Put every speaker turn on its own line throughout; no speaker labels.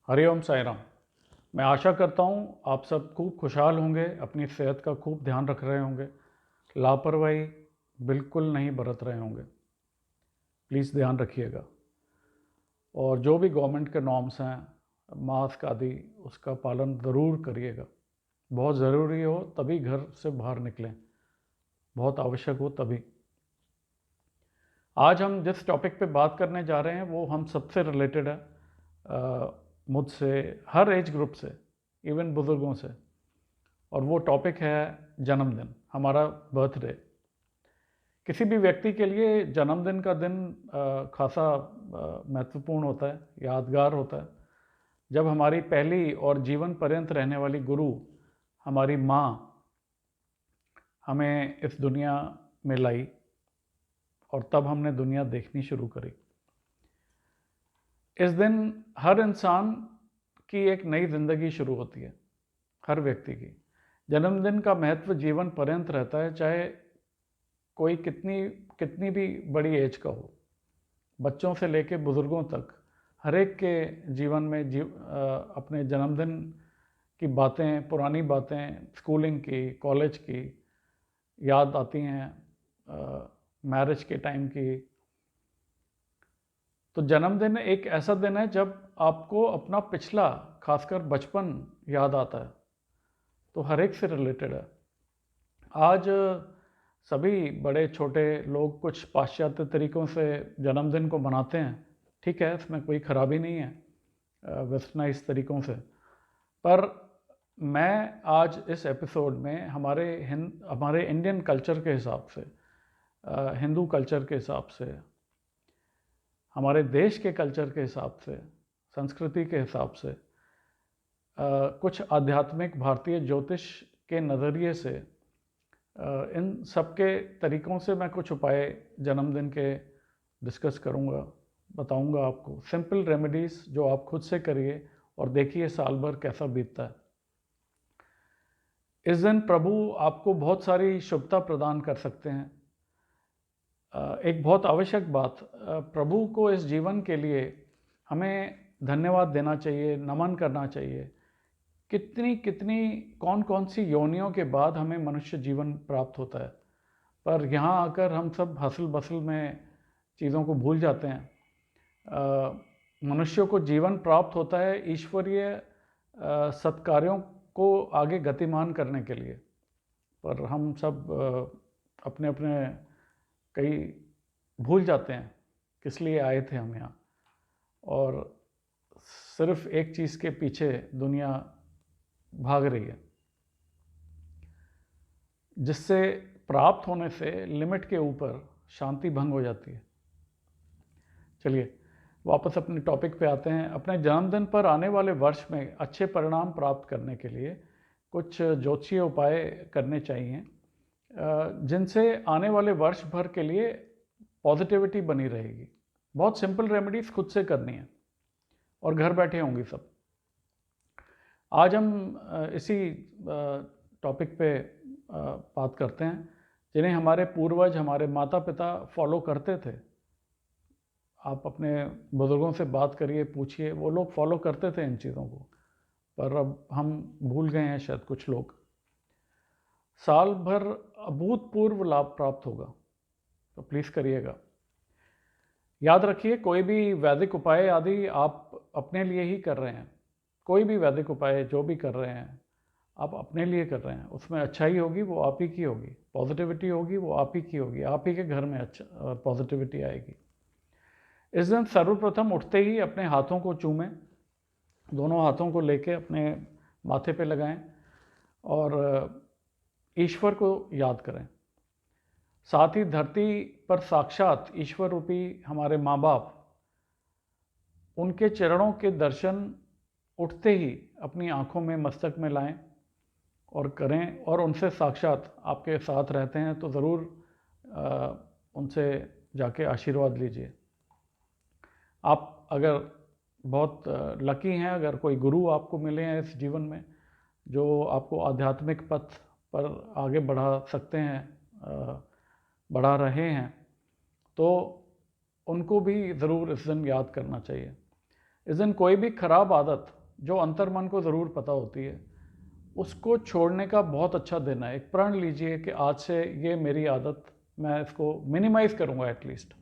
हरिओम साईं। मैं आशा करता हूँ आप सब खूब खुशहाल होंगे, अपनी सेहत का खूब ध्यान रख रहे होंगे, लापरवाही बिल्कुल नहीं बरत रहे होंगे। प्लीज़ ध्यान रखिएगा। और जो भी गवर्नमेंट के नॉर्म्स हैं, मास्क आदि, उसका पालन ज़रूर करिएगा। बहुत ज़रूरी हो तभी घर से बाहर निकलें, बहुत आवश्यक हो तभी। आज हम जिस टॉपिक पे बात करने जा रहे हैं वो हम सबसे रिलेटेड है, मुझसे, हर एज ग्रुप से, इवन बुज़ुर्गों से। और वो टॉपिक है जन्मदिन, हमारा बर्थडे। किसी भी व्यक्ति के लिए जन्मदिन का दिन खासा महत्वपूर्ण होता है, यादगार होता है। जब हमारी पहली और जीवन पर्यंत रहने वाली गुरु, हमारी माँ, हमें इस दुनिया में लाई और तब हमने दुनिया देखनी शुरू करी। इस दिन हर इंसान की एक नई जिंदगी शुरू होती है, हर व्यक्ति की। जन्मदिन का महत्व जीवन पर्यंत रहता है, चाहे कोई कितनी कितनी भी बड़ी एज का हो, बच्चों से लेकर बुज़ुर्गों तक। हर एक के जीवन में अपने जन्मदिन की बातें, पुरानी बातें, स्कूलिंग की, कॉलेज की याद आती हैं, मैरिज के टाइम की। तो जन्मदिन एक ऐसा दिन है जब आपको अपना पिछला, खासकर बचपन याद आता है। तो हर एक से रिलेटेड है। आज सभी बड़े छोटे लोग कुछ पाश्चात्य तरीक़ों से जन्मदिन को मनाते हैं। ठीक है, इसमें कोई ख़राबी नहीं है वेस्टर्नाइज तरीक़ों से। पर मैं आज इस एपिसोड में हमारे इंडियन कल्चर के हिसाब से, हिंदू कल्चर के हिसाब से, हमारे देश के कल्चर के हिसाब से, संस्कृति के हिसाब से, कुछ आध्यात्मिक भारतीय ज्योतिष के नज़रिए से, इन सबके तरीक़ों से मैं कुछ उपाय जन्मदिन के डिस्कस करूँगा, बताऊँगा आपको। सिंपल रेमेडीज़ जो आप खुद से करिए और देखिए साल भर कैसा बीतता है। इस दिन प्रभु आपको बहुत सारी शुभता प्रदान कर सकते हैं। एक बहुत आवश्यक बात, प्रभु को इस जीवन के लिए हमें धन्यवाद देना चाहिए, नमन करना चाहिए। कितनी कितनी कौन कौन सी योनियों के बाद हमें मनुष्य जीवन प्राप्त होता है, पर यहाँ आकर हम सब हसल बसल में चीज़ों को भूल जाते हैं। मनुष्य को जीवन प्राप्त होता है ईश्वरीय सत्कार्यों को आगे गतिमान करने के लिए, पर हम सब अपने अपने कई भूल जाते हैं किस लिए आए थे हम यहाँ, और सिर्फ एक चीज़ के पीछे दुनिया भाग रही है, जिससे प्राप्त होने से लिमिट के ऊपर शांति भंग हो जाती है। चलिए वापस अपने टॉपिक पे आते हैं। अपने जन्मदिन पर आने वाले वर्ष में अच्छे परिणाम प्राप्त करने के लिए कुछ ज्योतिषीय उपाय करने चाहिए, जिनसे आने वाले वर्ष भर के लिए पॉजिटिविटी बनी रहेगी। बहुत सिंपल रेमेडीज़ खुद से करनी है और घर बैठे होंगी सब। आज हम इसी टॉपिक पे बात करते हैं जिन्हें हमारे पूर्वज, हमारे माता पिता फॉलो करते थे। आप अपने बुज़ुर्गों से बात करिए, पूछिए, वो लोग फॉलो करते थे इन चीज़ों को, पर अब हम भूल गए हैं शायद कुछ लोग। साल भर अभूतपूर्व लाभ प्राप्त होगा, तो प्लीज़ करिएगा। याद रखिए, कोई भी वैदिक उपाय आदि आप अपने लिए ही कर रहे हैं। कोई भी वैदिक उपाय जो भी कर रहे हैं आप अपने लिए कर रहे हैं, उसमें अच्छाई होगी वो आप ही की होगी, पॉजिटिविटी होगी वो आप ही की होगी, आप ही के घर में अच्छा पॉजिटिविटी आएगी। इस दिन सर्वप्रथम उठते ही अपने हाथों को चूमें, दोनों हाथों को लेके अपने माथे पे लगाएं और ईश्वर को याद करें। साथ ही धरती पर साक्षात ईश्वर रूपी हमारे माँ बाप, उनके चरणों के दर्शन उठते ही अपनी आँखों में, मस्तक में लाएं और करें, और उनसे साक्षात आपके साथ रहते हैं तो ज़रूर उनसे जाके आशीर्वाद लीजिए। आप अगर बहुत लकी हैं, अगर कोई गुरु आपको मिले हैं इस जीवन में जो आपको आध्यात्मिक पथ पर आगे बढ़ा सकते हैं, बढ़ा रहे हैं, तो उनको भी ज़रूर इस दिन याद करना चाहिए। इस दिन कोई भी खराब आदत जो अंतर्मन को ज़रूर पता होती है, उसको छोड़ने का बहुत अच्छा दिन है। एक प्रण लीजिए कि आज से ये मेरी आदत, मैं इसको मिनिमाइज़ करूँगा, एटलीस्ट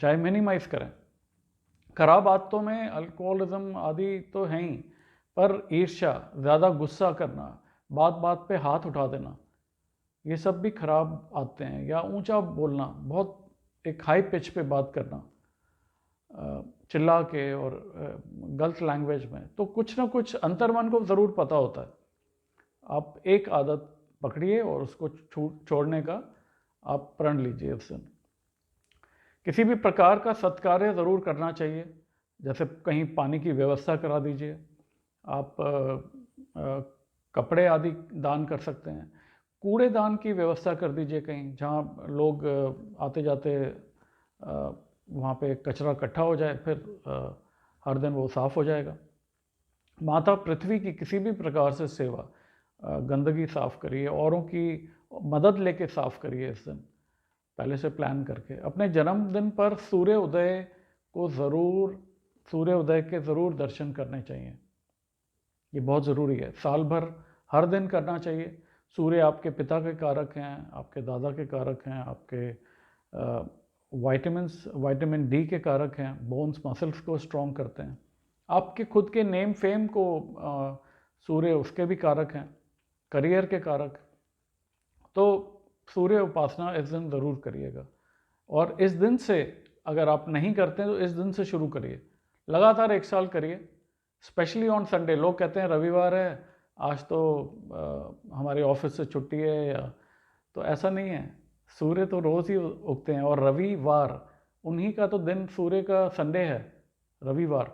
चाहे मिनिमाइज़ करें। खराब आदतों में अल्कोहलिज्म आदि तो हैं ही, पर ईर्ष्या, ज़्यादा गुस्सा करना, बात बात पे हाथ उठा देना, ये सब भी खराब आदतें हैं। या ऊंचा बोलना, बहुत एक हाई पिच पे बात करना, चिल्ला के और गलत लैंग्वेज में, तो कुछ ना कुछ अंतर्मन को ज़रूर पता होता है। आप एक आदत पकड़िए और उसको छोड़ने का आप प्रण लीजिए उस दिन। किसी भी प्रकार का सत्कार्य ज़रूर करना चाहिए, जैसे कहीं पानी की व्यवस्था करा दीजिए, आप कपड़े आदि दान कर सकते हैं, कूड़ेदान की व्यवस्था कर दीजिए कहीं जहाँ लोग आते जाते वहाँ पे कचरा इकट्ठा हो जाए, फिर हर दिन वो साफ़ हो जाएगा। माता पृथ्वी की किसी भी प्रकार से सेवा, गंदगी साफ़ करिए, औरों की मदद लेके साफ़ करिए इस दिन, पहले से प्लान करके। अपने जन्मदिन पर सूर्योदय के ज़रूर दर्शन करने चाहिए, ये बहुत ज़रूरी है। साल भर हर दिन करना चाहिए। सूर्य आपके पिता के कारक हैं, आपके दादा के कारक हैं, आपके विटामिन डी के कारक हैं, बोन्स मसल्स को स्ट्रॉन्ग करते हैं, आपके खुद के नेम फेम को सूर्य उसके भी कारक हैं, करियर के कारक। तो सूर्य उपासना इस दिन ज़रूर करिएगा। और इस दिन से अगर आप नहीं करते हैं तो इस दिन से शुरू करिए, लगातार 1 साल करिए, स्पेशली ऑन संडे। लोग कहते हैं रविवार है, आज तो हमारे ऑफिस से छुट्टी है, या तो ऐसा नहीं है। सूर्य तो रोज़ ही उगते हैं, और रविवार उन्हीं का तो दिन, सूर्य का संडे है रविवार।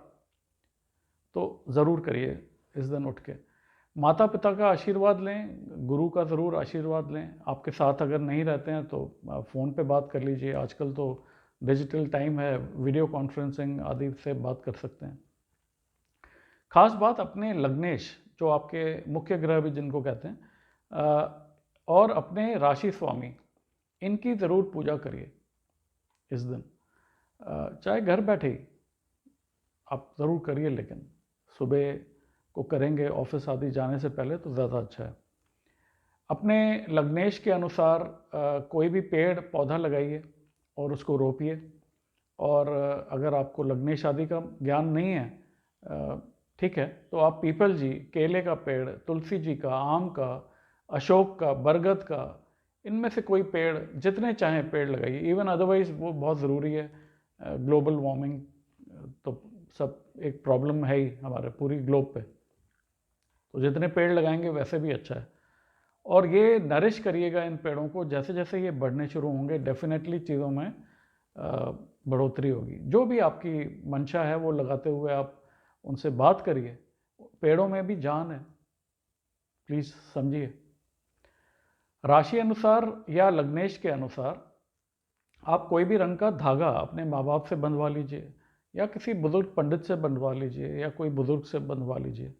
तो ज़रूर करिए इस दिन उठ के। माता पिता का आशीर्वाद लें, गुरु का ज़रूर आशीर्वाद लें। आपके साथ अगर नहीं रहते हैं तो फ़ोन पे बात कर लीजिए, आजकल तो डिजिटल टाइम है, वीडियो कॉन्फ्रेंसिंग आदि से बात कर सकते हैं। खास बात अपने लग्नेश, जो आपके मुख्य ग्रह भी जिनको कहते हैं, और अपने राशि स्वामी, इनकी ज़रूर पूजा करिए इस दिन, चाहे घर बैठे ही आप ज़रूर करिए, लेकिन सुबह को करेंगे ऑफिस आदि जाने से पहले तो ज़्यादा अच्छा है। अपने लग्नेश के अनुसार कोई भी पेड़ पौधा लगाइए और उसको रोपिए। और अगर आपको लग्नेश आदि का ज्ञान नहीं है, ठीक है, तो आप पीपल जी, केले का पेड़, तुलसी जी का, आम का, अशोक का, बरगद का, इनमें से कोई पेड़, जितने चाहें पेड़ लगाइए। इवन अदरवाइज वो बहुत ज़रूरी है। ग्लोबल वार्मिंग तो सब एक प्रॉब्लम है ही हमारे पूरी ग्लोब पे, तो जितने पेड़ लगाएंगे वैसे भी अच्छा है। और ये नरिश करिएगा इन पेड़ों को, जैसे जैसे ये बढ़ने शुरू होंगे डेफिनेटली चीज़ों में बढ़ोतरी होगी। जो भी आपकी मंशा है वो लगाते हुए आप उनसे बात करिए, पेड़ों में भी जान है, प्लीज़ समझिए। राशि अनुसार या लग्नेश के अनुसार आप कोई भी रंग का धागा अपने माँ बाप से बंधवा लीजिए, या किसी बुजुर्ग पंडित से बंधवा लीजिए, या कोई बुजुर्ग से बंधवा लीजिए।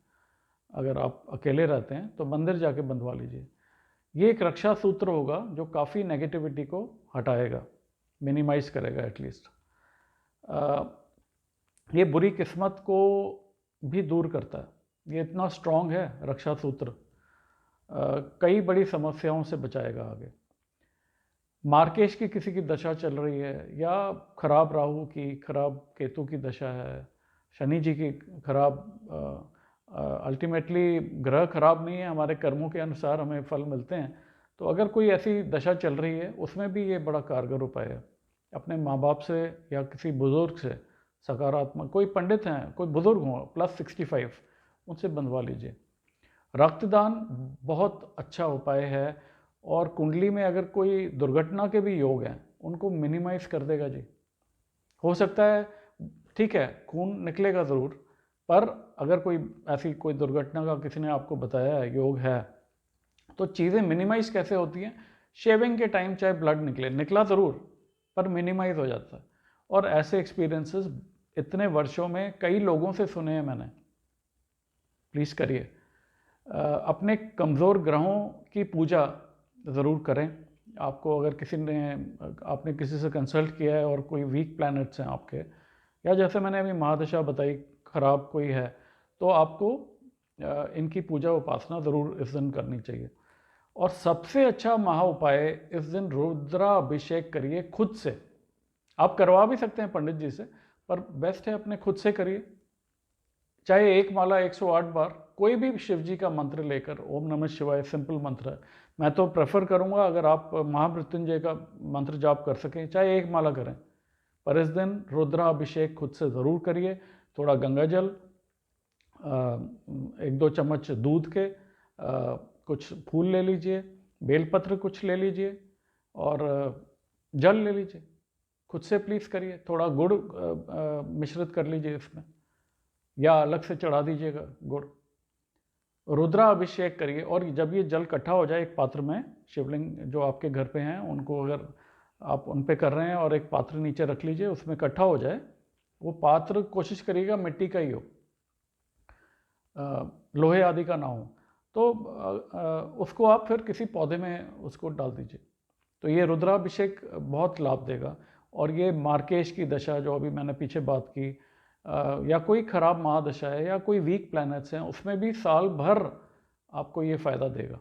अगर आप अकेले रहते हैं तो मंदिर जाके बंधवा लीजिए। ये एक रक्षा सूत्र होगा जो काफ़ी नेगेटिविटी को हटाएगा, मिनिमाइज करेगा एटलीस्ट। ये बुरी किस्मत को भी दूर करता है, ये इतना स्ट्रॉन्ग है रक्षा सूत्र, कई बड़ी समस्याओं से बचाएगा आगे। मार्केश की किसी की दशा चल रही है, या खराब राहु की, खराब केतु की दशा है, शनि जी की खराब, अल्टीमेटली ग्रह खराब नहीं है, हमारे कर्मों के अनुसार हमें फल मिलते हैं। तो अगर कोई ऐसी दशा चल रही है, उसमें भी ये बड़ा कारगर उपाय है। अपने माँ बाप से या किसी बुज़ुर्ग से सकारात्मक, कोई पंडित हैं, कोई बुज़ुर्ग हों +65, उनसे बंधवा लीजिए। रक्तदान बहुत अच्छा उपाय है, और कुंडली में अगर कोई दुर्घटना के भी योग हैं उनको मिनिमाइज़ कर देगा जी। हो सकता है, ठीक है, खून निकलेगा ज़रूर, पर अगर कोई ऐसी कोई दुर्घटना का किसी ने आपको बताया है, योग है, तो चीज़ें मिनिमाइज़ कैसे होती हैं? शेविंग के टाइम चाहे ब्लड निकला ज़रूर, पर मिनिमाइज़ हो जाता है। और ऐसे एक्सपीरियंसेस इतने वर्षों में कई लोगों से सुने हैं मैंने। प्लीज़ करिए। अपने कमज़ोर ग्रहों की पूजा ज़रूर करें। आपको अगर आपने किसी से कंसल्ट किया है और कोई वीक प्लैनेट्स हैं आपके, या जैसे मैंने अभी महादशा बताई खराब कोई है, तो आपको इनकी पूजा उपासना ज़रूर इस दिन करनी चाहिए। और सबसे अच्छा महा उपाय, इस दिन रुद्राभिषेक करिए खुद से। आप करवा भी सकते हैं पंडित जी से, पर बेस्ट है अपने खुद से करिए। चाहे एक माला 108 बार कोई भी शिव जी का मंत्र लेकर, ओम नमः शिवाय सिंपल मंत्र है, मैं तो प्रेफर करूंगा अगर आप महामृत्युंजय का मंत्र जाप कर सकें चाहे एक माला करें, पर इस दिन रुद्राभिषेक खुद से ज़रूर करिए। थोड़ा गंगा जल, 1-2 चम्मच दूध के, कुछ फूल ले लीजिए, बेलपत्र कुछ ले लीजिए और जल ले लीजिए। खुद से प्लीज़ करिए। थोड़ा गुड़ मिश्रित कर लीजिए इसमें, या अलग से चढ़ा दीजिएगा गुड़। रुद्राभिषेक करिए और जब ये जल इकट्ठा हो जाए एक पात्र में, शिवलिंग जो आपके घर पे हैं उनको अगर आप उन पे कर रहे हैं, और एक पात्र नीचे रख लीजिए, उसमें इकट्ठा हो जाए। वो पात्र कोशिश करिएगा मिट्टी का ही हो, लोहे आदि का ना हो, तो उसको आप फिर किसी पौधे में उसको डाल दीजिए। तो ये रुद्राभिषेक बहुत लाभ देगा। और ये मार्केश की दशा जो अभी मैंने पीछे बात की, या कोई ख़राब महादशा है या कोई वीक प्लैनेट्स हैं, उसमें भी साल भर आपको ये फ़ायदा देगा।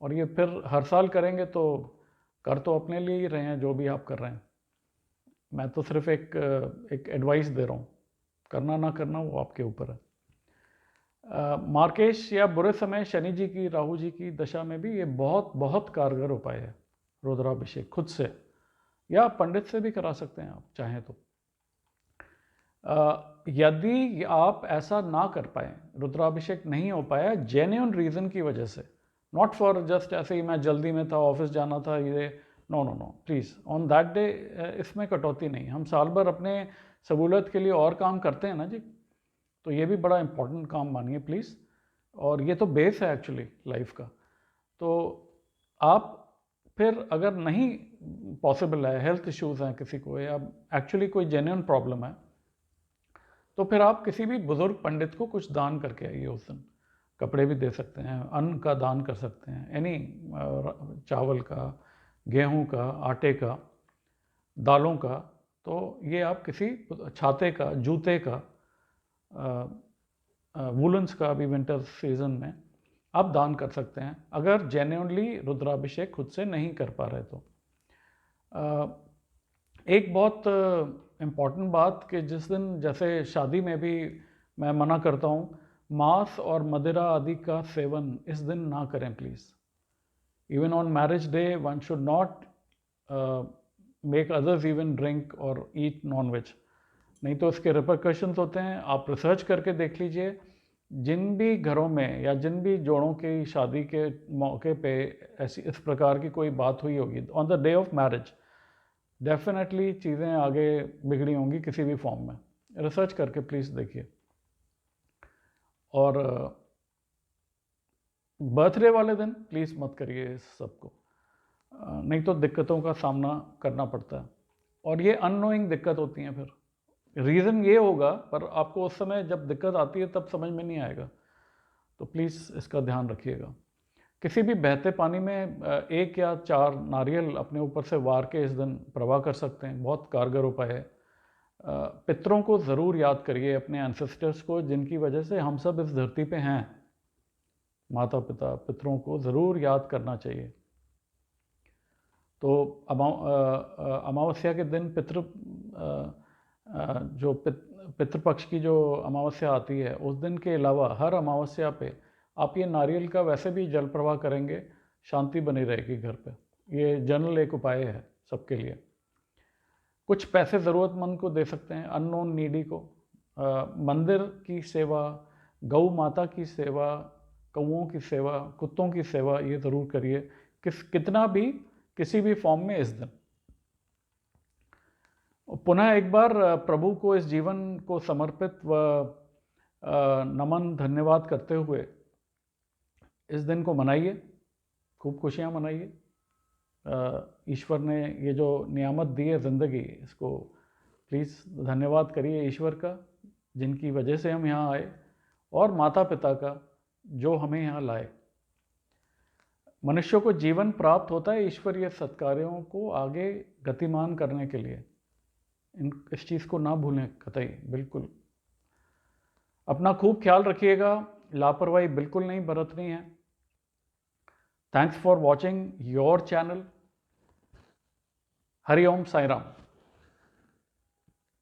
और ये फिर हर साल करेंगे तो कर तो अपने लिए ही रहे हैं जो भी आप कर रहे हैं। मैं तो सिर्फ एक एडवाइस दे रहा हूँ, करना ना करना वो आपके ऊपर है। मार्केश या बुरे समय शनि जी की, राहु जी की दशा में भी ये बहुत बहुत कारगर उपाय है रुद्राभिषेक खुद से, या पंडित से भी करा सकते हैं आप चाहें तो। यदि आप ऐसा ना कर पाए, रुद्राभिषेक नहीं हो पाया जेन्युइन रीज़न की वजह से, नॉट फॉर जस्ट ऐसे ही मैं जल्दी में था, ऑफिस जाना था, ये no no no, please on that day इसमें कटौती नहीं। हम साल भर अपने सहूलत के लिए और काम करते हैं ना जी, तो ये भी बड़ा इंपॉर्टेंट काम मानिए प्लीज़। और ये तो बेस है एक्चुअली लाइफ का। तो आप फिर अगर नहीं पॉसिबल है, हेल्थ इश्यूज़ हैं किसी को, या एक्चुअली कोई जेन्युइन प्रॉब्लम है, तो फिर आप किसी भी बुजुर्ग पंडित को कुछ दान करके आइए उस दिन। कपड़े भी दे सकते हैं, अन्न का दान कर सकते हैं, एनी, चावल का, गेहूं का, आटे का, दालों का। तो ये आप किसी छाते का, जूते का, वुलन्स का भी विंटर सीजन में आप दान कर सकते हैं, अगर जेन्युइनली रुद्राभिषेक खुद से नहीं कर पा रहे तो। एक बहुत इम्पॉर्टेंट बात कि जिस दिन, जैसे शादी में भी मैं मना करता हूँ, मांस और मदिरा आदि का सेवन इस दिन ना करें please. Even on marriage day one should not make others even drink और ईट नॉन वेज, नहीं तो इसके रिपरकशंस होते हैं। आप रिसर्च करके देख लीजिए, जिन भी घरों में या जिन भी जोड़ों की शादी के मौके पे ऐसी इस प्रकार की कोई बात हुई होगी on the day of marriage, definitely चीज़ें आगे बिगड़ी होंगी किसी भी फॉर्म में। रिसर्च करके प्लीज़ देखिए। और बर्थडे वाले दिन प्लीज़ मत करिए इस सबको, नहीं तो दिक्कतों का सामना करना पड़ता है, और ये अननोइंग दिक्कत होती हैं। फिर रीज़न ये होगा, पर आपको उस समय जब दिक्कत आती है तब समझ में नहीं आएगा। तो प्लीज़ इसका ध्यान रखिएगा। किसी भी बहते पानी में 1 या 4 नारियल अपने ऊपर से वार के इस दिन प्रवाह कर सकते हैं, बहुत कारगर उपाय है। पितरों को ज़रूर याद करिए, अपने एंसेस्टर्स को, जिनकी वजह से हम सब इस धरती पे हैं। माता पिता, पितरों को ज़रूर याद करना चाहिए। तो अमावस्या के दिन जो पितृपक्ष की जो अमावस्या आती है, उस दिन के अलावा हर अमावस्या पे आप ये नारियल का वैसे भी जल प्रवाह करेंगे, शांति बनी रहेगी घर पे। ये जनरल एक उपाय है सबके लिए। कुछ पैसे ज़रूरतमंद को दे सकते हैं, अननोन नीडी को। मंदिर की सेवा, गौ माता की सेवा, कौओं की सेवा, कुत्तों की सेवा, ये ज़रूर करिए, कितना भी, किसी भी फॉर्म में इस दिन। पुनः एक बार प्रभु को इस जीवन को समर्पित व नमन धन्यवाद करते हुए इस दिन को मनाइए, खूब खुशियाँ मनाइए। ईश्वर ने ये जो नियामत दी है ज़िंदगी, इसको प्लीज़ धन्यवाद करिए ईश्वर का, जिनकी वजह से हम यहाँ आए, और माता पिता का जो हमें यहाँ लाए। मनुष्य को जीवन प्राप्त होता है ईश्वरीय सत्कार्यों को आगे गतिमान करने के लिए। इस चीज़ को ना भूलें कतई, बिल्कुल। अपना खूब ख्याल रखिएगा, लापरवाही बिल्कुल नहीं बरतनी है। Thanks for watching your channel. Hari Om Sai Ram.